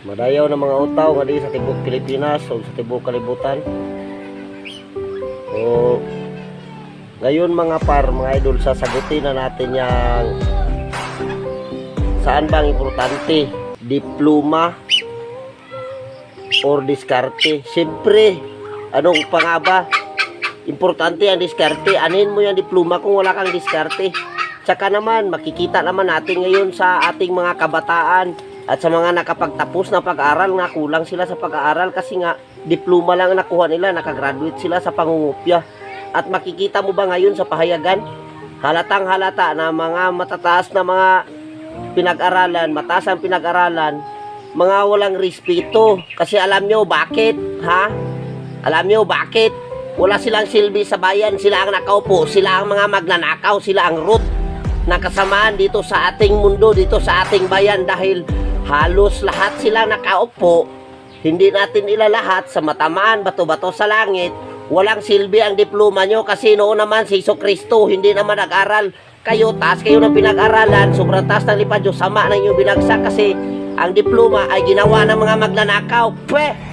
Madayaw ng mga utaw nga di sa tibok Pilipinas o sa tibok kalibutan. So, ngayon mga mga idol, sasagutin na natin yang saan bang importante, diploma or diskarte. Siyempre, anong pa nga ba? Importante ang diskarte. Anin mo yung diploma kung wala kang diskarte? Tsaka naman, makikita naman natin ngayon sa ating mga kabataan at sa mga nakapagtapos na pag-aaral nga, kulang sila sa pag-aaral kasi nga diploma lang nakuha nila, nakagraduate sila sa pangungupya. At makikita mo ba ngayon sa pahayagan, halatang halata na mga matataas na mga pinag-aralan, mataas ang pinag-aralan, mga walang respeto. Kasi alam nyo bakit, ha? Alam nyo bakit? Wala silang silbi sa bayan, sila ang nakaupo, sila ang mga magnanakaw, sila ang root na kasamaan dito sa ating mundo, dito sa ating bayan, dahil halos lahat sila nakaupo. Hindi natin ilalahat sa matamaan, bato-bato sa langit. Walang silbi ang diploma nyo kasi noon naman si Jesucristo hindi naman nag-aral. Kayo, taas kayo ng pinag-aralan, sobrang taas ng lipad nyo, sama na inyong binagsak kasi ang diploma ay ginawa ng mga magnanakaw. Pweh!